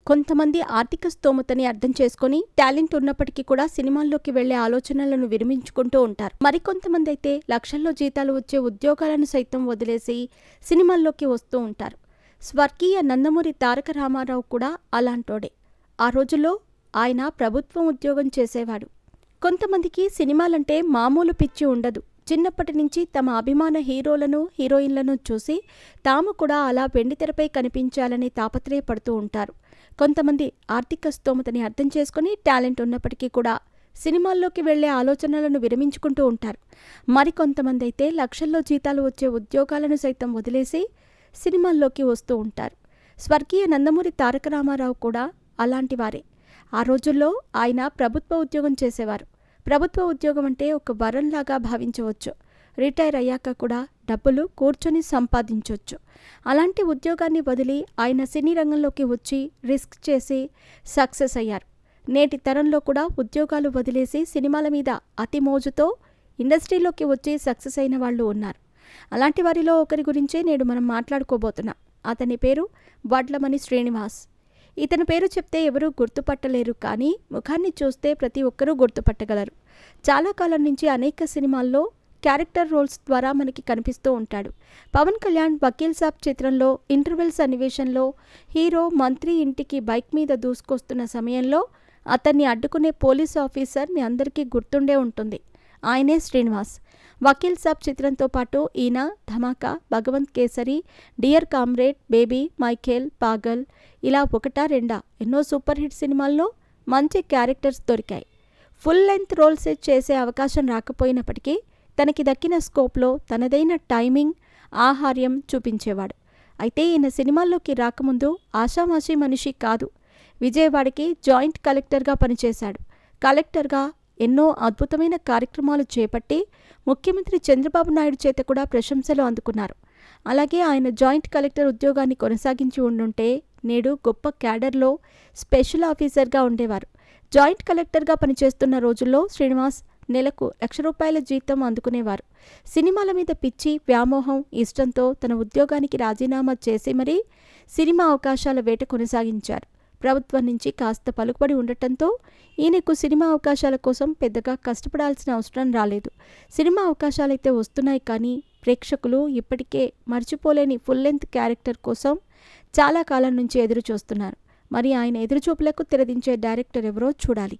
కొంతమంది ఆర్థిక స్తోమతని అర్థం చేసుకొని టాలెంట్ ఉన్నప్పటికీ కూడా సినిమాల్లోకి వెళ్లే ఆలోచనలను విరమించుకుంటూ ఉంటారు. మరికొంతమంది అయితే లక్షల్లో జీతాలు వచ్చే ఉద్యోగాలను సైతం వదిలేసి సినిమాల్లోకి వస్తూ ఉంటారు. స్వర్గీయ నందమూరి తారక రామారావు కూడా అలాంటోడే. ఆ రోజుల్లో ఆయన ప్రభుత్వం ఉద్యోగం చేసేవాడు. కొంతమందికి సినిమాలంటే మామూలు పిచ్చి ఉండదు. చిన్నప్పటి నుంచి తమ అభిమాన హీరోలను హీరోయిన్లను చూసి తాము కూడా అలా వెండితెరపై కనిపించాలని తాపత్రయపడుతూ ఉంటారు. కొంతమంది ఆర్థిక స్తోమతని అర్థం చేసుకుని టాలెంట్ ఉన్నప్పటికీ కూడా సినిమాల్లోకి వెళ్లే ఆలోచనలను విరమించుకుంటూ ఉంటారు. మరికొంతమంది అయితే లక్షల్లో జీతాలు వచ్చే ఉద్యోగాలను సైతం వదిలేసి సినిమాల్లోకి వస్తూ ఉంటారు. స్వర్గీయ నందమూరి తారక రామారావు కూడా అలాంటివారే. ఆ రోజుల్లో ఆయన ప్రభుత్వ ఉద్యోగం చేసేవారు. ప్రభుత్వ ఉద్యోగం అంటే ఒక వరంలాగా భావించవచ్చు. రిటైర్ అయ్యాక కూడా డబ్బులు కూర్చొని సంపాదించవచ్చు. అలాంటి ఉద్యోగాన్ని వదిలి ఆయన సినీ రంగంలోకి వచ్చి రిస్క్ చేసి సక్సెస్ అయ్యారు. నేటి తరంలో కూడా ఉద్యోగాలు వదిలేసి సినిమాల మీద అతి మోజుతో ఇండస్ట్రీలోకి వచ్చి సక్సెస్ అయిన వాళ్ళు ఉన్నారు. అలాంటి వారిలో ఒకరి గురించే నేడు మనం మాట్లాడుకోబోతున్నాం. అతని పేరు వడ్లమణి శ్రీనివాస్. ఇతని పేరు చెప్తే ఎవరూ గుర్తుపట్టలేరు, కానీ ముఖాన్ని చూస్తే ప్రతి ఒక్కరూ గుర్తుపట్టగలరు. చాలా కాలం నుంచి అనేక సినిమాల్లో క్యారెక్టర్ రోల్స్ ద్వారా మనకి కనిపిస్తూ ఉంటాడు. పవన్ కళ్యాణ్ వకీల్ సాబ్ చిత్రంలో ఇంటర్వెల్ సన్నివేశంలో హీరో మంత్రి ఇంటికి బైక్ మీద దూసుకొస్తున్న సమయంలో అతన్ని అడ్డుకునే పోలీస్ ఆఫీసర్ మీ అందరికీ గుర్తుండే ఉంటుంది. ఆయనే శ్రీనివాస్. వకీల్ సాబ్ చిత్రంతో పాటు ఈయన Dhamaka, Bhagavanth Kesari, Dear Comrade, Baby, Michael, Paagal ఇలా ఒకటా రెండా ఎన్నో సూపర్ హిట్ సినిమాల్లో మంచి క్యారెక్టర్స్ దొరికాయి. ఫుల్ లెంత్ రోల్స్ చేసే అవకాశం రాకపోయినప్పటికీ తనకి దక్కిన స్కోప్లో తనదైన టైమింగ్, ఆహార్యం చూపించేవాడు. అయితే ఈయన సినిమాల్లోకి రాకముందు ఆషామాషీ మనిషి కాదు. విజయవాడకి జాయింట్ కలెక్టర్గా పనిచేశాడు. కలెక్టర్గా ఎన్నో అద్భుతమైన కార్యక్రమాలు చేపట్టి ముఖ్యమంత్రి చంద్రబాబు నాయుడు చేత కూడా ప్రశంసలు అందుకున్నారు. అలాగే ఆయన జాయింట్ కలెక్టర్ ఉద్యోగాన్ని కొనసాగించి ఉండుంటే నేడు గొప్ప క్యాడర్లో స్పెషల్ ఆఫీసర్గా ఉండేవారు. జాయింట్ కలెక్టర్గా పనిచేస్తున్న రోజుల్లో శ్రీనివాస్ నెలకు ₹1,00,000 జీతం అందుకునేవారు. సినిమాల మీద పిచ్చి, వ్యామోహం, ఇష్టంతో తన ఉద్యోగానికి రాజీనామా చేసి మరీ సినిమా అవకాశాల వేట కొనసాగించారు. ప్రభుత్వం నుంచి కాస్త పలుకుబడి ఉండటంతో ఈయనకు సినిమా అవకాశాల కోసం పెద్దగా కష్టపడాల్సిన అవసరం రాలేదు. సినిమా అవకాశాలైతే వస్తున్నాయి, కానీ ప్రేక్షకులు ఇప్పటికే మర్చిపోలేని ఫుల్ లెంత్ క్యారెక్టర్ కోసం చాలా కాలం నుంచి ఎదురు చూస్తున్నారు. మరి ఆయన ఎదురుచూపులకు తెరదించే డైరెక్టర్ ఎవరో చూడాలి.